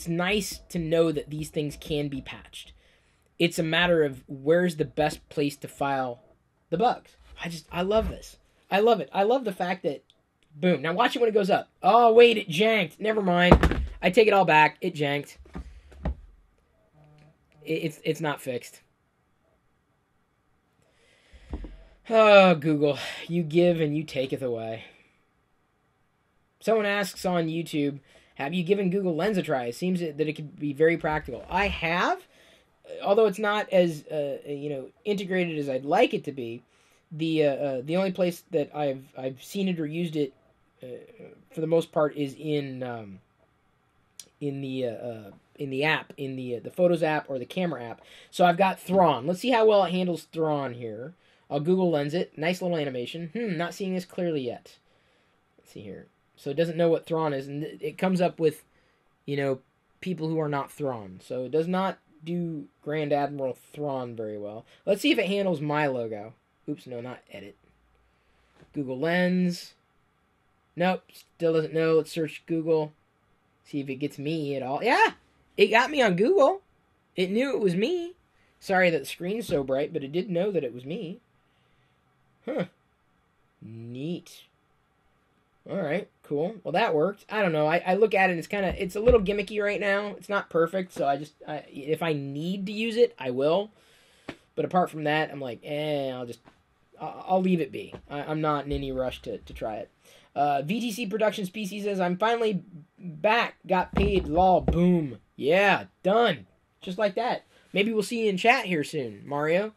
nice to know that these things can be patched. It's a matter of where's the best place to file the bugs. I love this. I love it. I love the fact that, boom. Now watch it when it goes up. Oh, wait, it janked. Never mind. I take it all back. It janked. It's not fixed. Oh, Google, you give and you taketh away. Someone asks on YouTube, have you given Google Lens a try? It seems that it could be very practical. I have, although it's not as integrated as I'd like it to be. The only place that I've seen it or used it for the most part is in the app, in the Photos app or the Camera app. So I've got Thrawn. Let's see how well it handles Thrawn here. I'll Google Lens it. Nice little animation. Not seeing this clearly yet. Let's see here. So it doesn't know what Thrawn is, and it comes up with, people who are not Thrawn. So it does not do Grand Admiral Thrawn very well. Let's see if it handles my logo. Oops, no, not edit. Google Lens. Nope, still doesn't know. Let's search Google. See if it gets me at all. Yeah, it got me on Google. It knew it was me. Sorry that the screen's so bright, but it did know that it was me. Huh. Neat. Alright, cool. Well, that worked. I don't know. I look at it and it's a little gimmicky right now. It's not perfect, so if I need to use it, I will. But apart from that, I'm like, I'll leave it be. I'm not in any rush to try it. VTC Production Species says, I'm finally back. Got paid. Lol. Boom. Yeah, done. Just like that. Maybe we'll see you in chat here soon, Mario.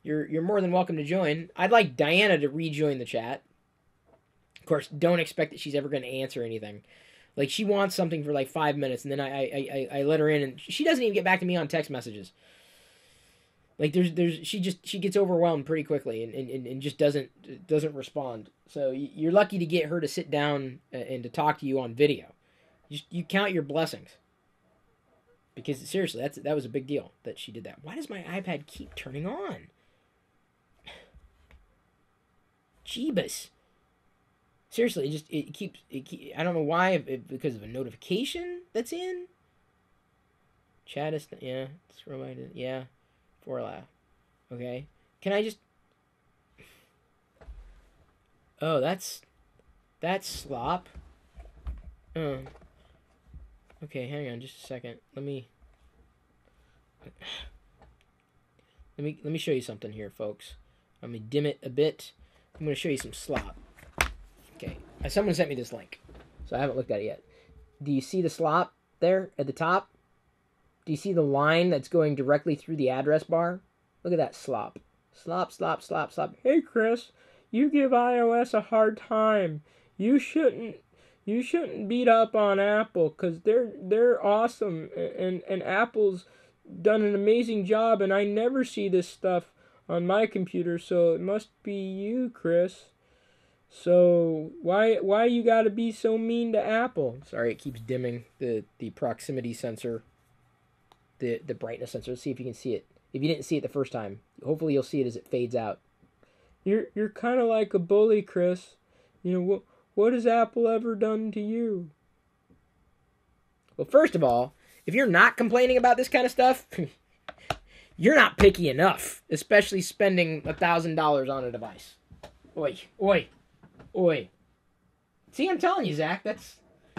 You're more than welcome to join. I'd like Diana to rejoin the chat. Of course, don't expect that she's ever going to answer anything. Like, she wants something for like 5 minutes, and then I let her in, and she doesn't even get back to me on text messages. Like, she gets overwhelmed pretty quickly and just doesn't respond. So you're lucky to get her to sit down and to talk to you on video. You count your blessings. Because seriously, that was a big deal that she did that. Why does my iPad keep turning on? Jeebus. Seriously, it keeps I don't know why, because of a notification that's in. Chat is, yeah, it's reminded, yeah, 4 laugh. Okay, can I just, oh, that's slop. Oh, okay, hang on just a second. Let me show you something here, folks. Let me dim it a bit. I'm going to show you some slop. Okay, someone sent me this link, so I haven't looked at it yet. Do you see the slop there at the top? Do you see the line that's going directly through the address bar? Look at that slop. Slop, slop, slop, slop. Hey, Chris, you give iOS a hard time. You shouldn't beat up on Apple, because they're awesome, and Apple's done an amazing job, and I never see this stuff on my computer, so it must be you, Chris. So why you gotta be so mean to Apple? Sorry, it keeps dimming the proximity sensor, the brightness sensor. Let's see if you can see it. If you didn't see it the first time, hopefully you'll see it as it fades out. You're kind of like a bully, Chris. You know, what has Apple ever done to you? Well, first of all, if you're not complaining about this kind of stuff, you're not picky enough, especially spending $1,000 on a device. Oi, oi, oi. See, I'm telling you, Zach,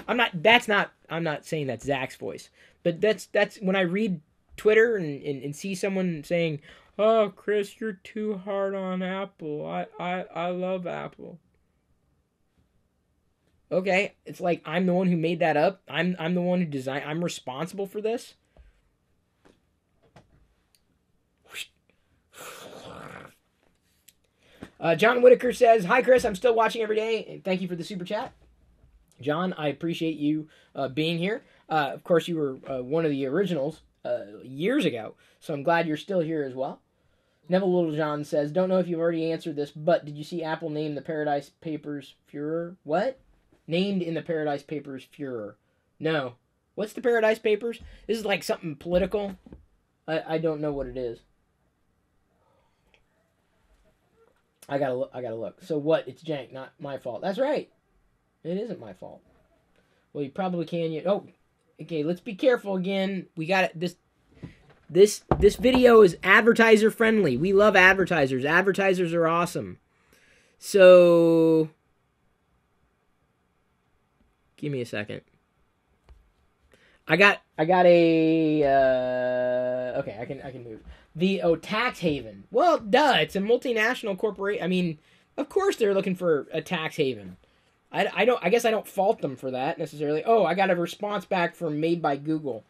I'm not saying that's Zach's voice, but that's when I read Twitter and see someone saying, "Oh, Chris, you're too hard on Apple. I love Apple." Okay, it's like I'm the one who made that up. I'm the one who designed. I'm responsible for this. John Whitaker says, "Hi, Chris. I'm still watching every day. And thank you for the super chat." John, I appreciate you being here. Of course, you were one of the originals years ago, so I'm glad you're still here as well. Neville Littlejohn says, "Don't know if you've already answered this, but did you see Apple name the Paradise Papers Furor?" What? Named in the Paradise Papers Furor. No. What's the Paradise Papers? This is like something political. I don't know what it is. I gotta look. So what? It's jank, not my fault. That's right. It isn't my fault. Well, you probably can. Oh, okay. Let's be careful again. We got it. This video is advertiser friendly. We love advertisers. Advertisers are awesome. So, give me a second. I got a okay, I can move. Tax haven. Well, duh, it's a multinational corporation. I mean, of course they're looking for a tax haven. I guess I don't fault them for that necessarily. Oh, I got a response back from Made by Google.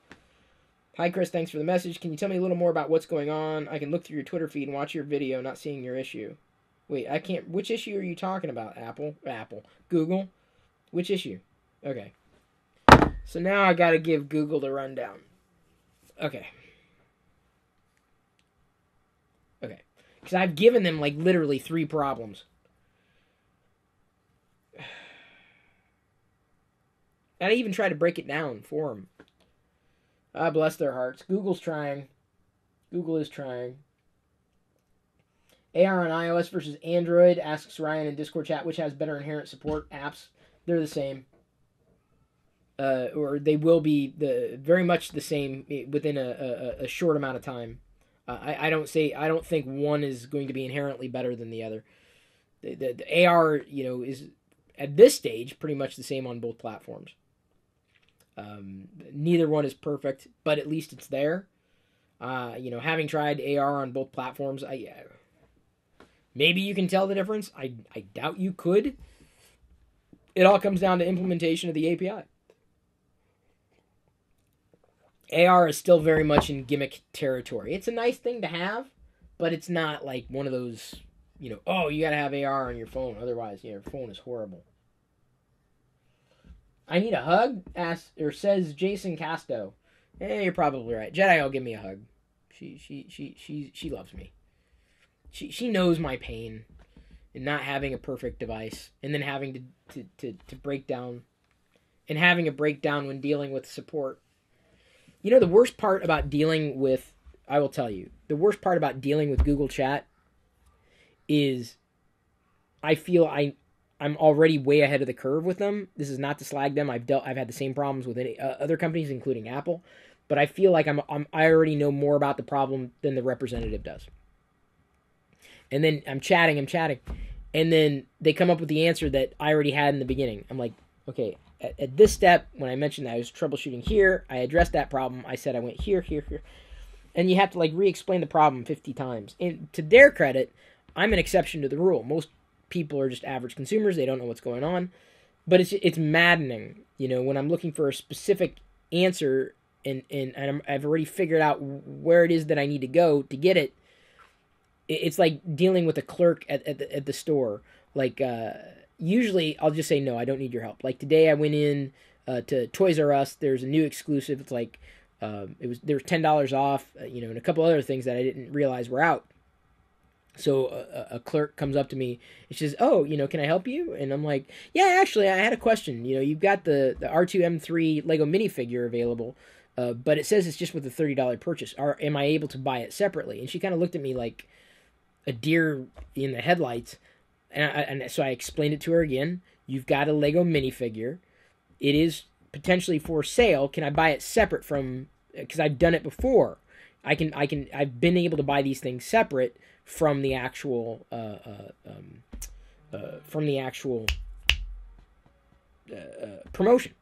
"Hi, Chris, thanks for the message. Can you tell me a little more about what's going on? I can look through your Twitter feed and watch your video, not seeing your issue." Wait, I can't. Which issue are you talking about? Apple. Google. Which issue? Okay. So now I gotta give Google the rundown. Okay. Because I've given them, like, literally 3 problems. And I even tried to break it down for them. Bless their hearts. Google is trying. AR on iOS versus Android, asks Ryan in Discord chat, which has better inherent support apps. They're the same. Or they will be very much the same within a short amount of time. I don't think one is going to be inherently better than the other. The AR, is at this stage pretty much the same on both platforms. Neither one is perfect, but at least it's there. Having tried AR on both platforms, maybe you can tell the difference. I doubt you could. It all comes down to implementation of the API. AR is still very much in gimmick territory. It's a nice thing to have, but it's not like one of those, oh, you gotta have AR on your phone, otherwise your phone is horrible. "I need a hug?" says Jason Casto. You're probably right. Jedi will give me a hug. She loves me. She knows my pain in not having a perfect device, and then having to break down, and having a breakdown when dealing with support. The worst part about dealing with, I will tell you, the worst part about dealing with Google Chat is I feel I'm already way ahead of the curve with them. This is not to slag them. I've had the same problems with any other companies, including Apple. But I feel like I already know more about the problem than the representative does. And then I'm chatting, and then they come up with the answer that I already had in the beginning. I'm like, okay, at this step, when I mentioned that I was troubleshooting here, I addressed that problem. I said I went here. And you have to, like, re-explain the problem 50 times. And to their credit, I'm an exception to the rule. Most people are just average consumers. They don't know what's going on. But it's maddening, you know, when I'm looking for a specific answer and I've already figured out where it is that I need to go to get it. It's like dealing with a clerk at the store. Like, usually I'll just say, no, I don't need your help. Like today I went in to Toys R Us. There's a new exclusive. It's like, there was $10 off, you know, and a couple other things that I didn't realize were out. So a clerk comes up to me and she says, oh, you know, can I help you? And I'm like, yeah, actually, I had a question. You know, you've got the R2M3 Lego minifigure available, but it says it's just with a $30 purchase. Am I able to buy it separately? And she kind of looked at me like a deer in the headlights. And so I explained it to her again. You've got a Lego minifigure. It is potentially for sale. Can I buy it separate from, because I've done it before. I've been able to buy these things separate from the actual promotion.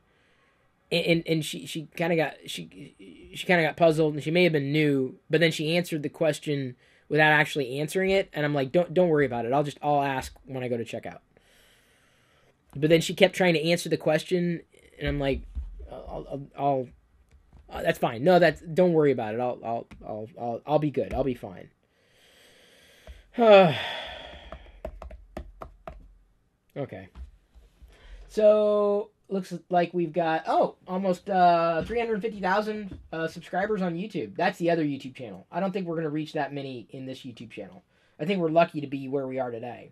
And she kind of got puzzled, and she may have been new, but then she answered the question without actually answering it, and I'm like, don't worry about it. I'll ask when I go to checkout. But then she kept trying to answer the question, and I'm like, I'll that's fine. No, don't worry about it. I'll be good. I'll be fine. Okay. So looks like we've got almost 350,000 subscribers on YouTube. That's the other YouTube channel. I don't think we're gonna reach that many in this YouTube channel. I think we're lucky to be where we are today.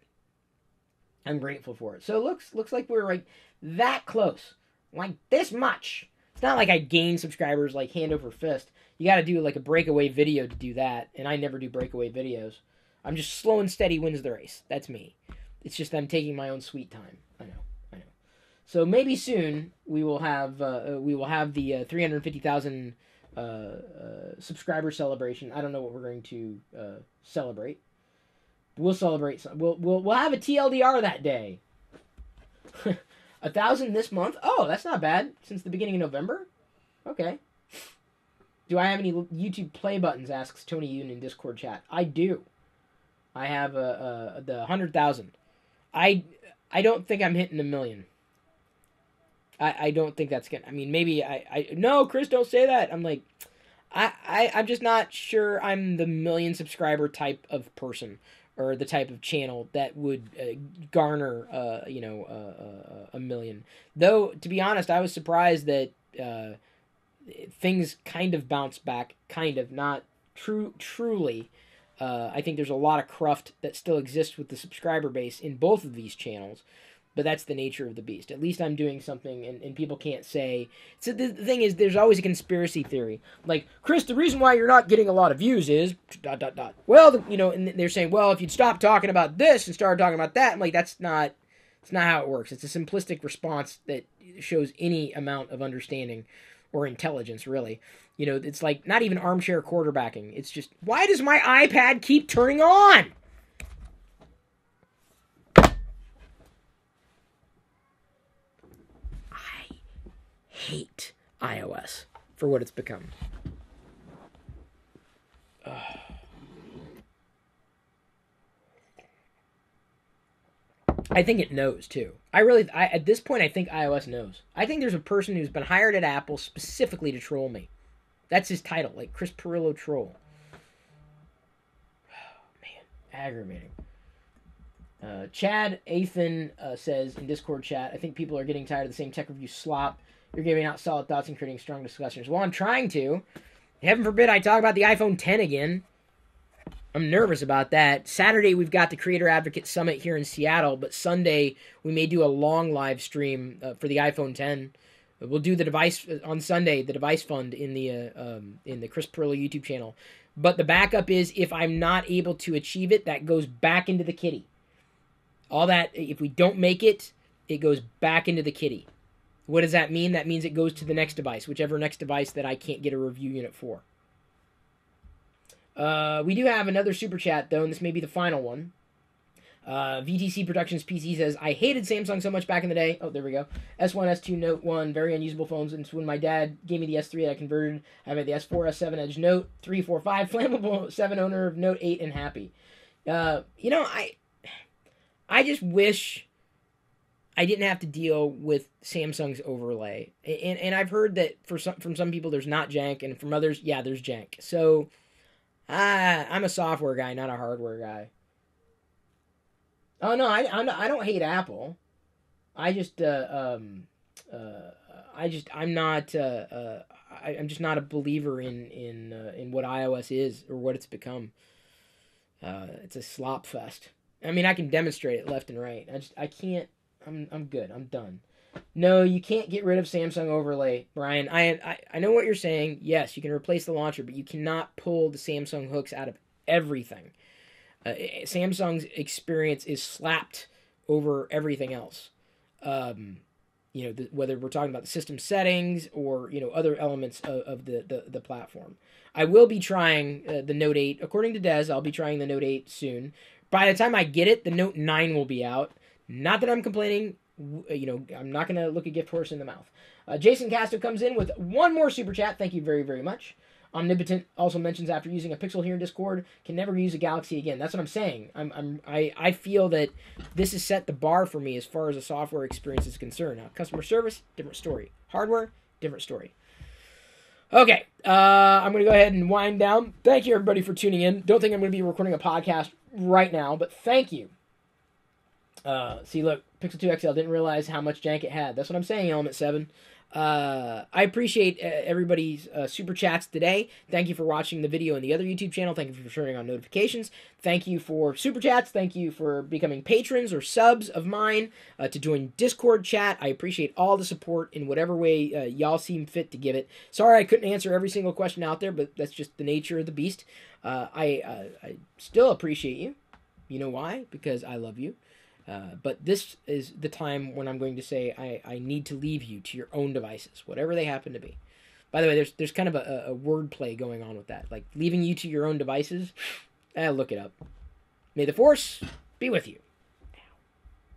I'm grateful for it. So it looks like we're like that close, like this much. It's not like I gain subscribers like hand over fist. You got to do like a breakaway video to do that, and I never do breakaway videos. I'm just slow and steady wins the race. That's me. It's just I'm taking my own sweet time. I know. So maybe soon we will have the 350,000 subscriber celebration. I don't know what we're going to celebrate. We'll celebrate. We'll have a TLDR that day. 1,000 this month? Oh, that's not bad. Since the beginning of November? Okay. Do I have any YouTube play buttons, asks Tony Yoon in Discord chat. I do. I have the 100,000. I don't think I'm hitting 1 million. I don't think that's gonna... I mean, maybe No, Chris, don't say that. I'm like... I'm just not sure I'm the 1 million subscriber type of person. Or the type of channel that would garner, 1 million. Though, to be honest, I was surprised that things kind of bounced back. Kind of, not truly. I think there's a lot of cruft that still exists with the subscriber base in both of these channels. But that's the nature of the beast. At least I'm doing something, and people can't say... So the thing is, there's always a conspiracy theory. Like, Chris, the reason why you're not getting a lot of views is... ... Well, and they're saying, well, if you'd stop talking about this and start talking about that, I'm like, it's not how it works. It's a simplistic response that shows any amount of understanding or intelligence, really. You know, it's like, not even armchair quarterbacking. It's just, why does my iPad keep turning on? Hate iOS for what it's become. I think it knows too. At this point, I think iOS knows. I think there's a person who's been hired at Apple specifically to troll me. That's his title, like Chris Pirillo troll. Man, aggravating. Chad Athan says in Discord chat, I think people are getting tired of the same tech review slop. You're giving out solid thoughts and creating strong discussions. Well, I'm trying to. Heaven forbid I talk about the iPhone 10 again. I'm nervous about that. Saturday, we've got the Creator Advocate Summit here in Seattle, but Sunday, we may do a long live stream for the iPhone 10. We'll do the device on Sunday, the device fund in the Chris Pirillo YouTube channel. But the backup is, if I'm not able to achieve it, that goes back into the kitty. All that, if we don't make it, it goes back into the kitty. What does that mean? That means it goes to the next device, whichever next device that I can't get a review unit for. We do have another super chat, though, and this may be the final one. VTC Productions PC says, I hated Samsung so much back in the day. Oh, there we go. S1, S2, Note 1, very unusable phones. And when my dad gave me the S3, I converted. I have the S4, S7, Edge Note, 3, 4, 5, flammable, 7 owner of Note 8, and happy. You know, I just wish I didn't have to deal with Samsung's overlay. And I've heard that from some people there's not jank, and from others, yeah, there's jank. So, I'm a software guy, not a hardware guy. Oh no, I don't hate Apple. I'm just not a believer in what iOS is or what it's become. It's a slop fest. I mean, I can demonstrate it left and right. I can't. I'm good. I'm done. No, you can't get rid of Samsung overlay, Brian. I know what you're saying. Yes, you can replace the launcher, but you cannot pull the Samsung hooks out of everything. Samsung's experience is slapped over everything else. Whether we're talking about the system settings or, other elements of the platform. I will be trying the Note 8. According to Des, I'll be trying the Note 8 soon. By the time I get it, the Note 9 will be out. Not that I'm complaining. I'm not going to look a gift horse in the mouth. Jason Castro comes in with one more super chat. Thank you very, very much. Omnipotent also mentions after using a Pixel here in Discord, can never use a Galaxy again. That's what I'm saying. I feel that this has set the bar for me as far as a software experience is concerned. Now, customer service, different story. Hardware, different story. Okay, I'm going to go ahead and wind down. Thank you, everybody, for tuning in. Don't think I'm going to be recording a podcast right now, but thank you. See, look, Pixel 2 XL didn't realize how much jank it had. That's what I'm saying, Element 7. I appreciate everybody's super chats today. Thank you for watching the video on the other YouTube channel. Thank you for turning on notifications. Thank you for super chats. Thank you for becoming patrons or subs of mine, to join Discord chat. I appreciate all the support in whatever way y'all seem fit to give it. Sorry I couldn't answer every single question out there, but that's just the nature of the beast. I still appreciate you. You know why? Because I love you. But this is the time when I'm going to say I need to leave you to your own devices, whatever they happen to be. By the way, there's kind of a word play going on with that. Like, leaving you to your own devices. Look it up. May the Force be with you.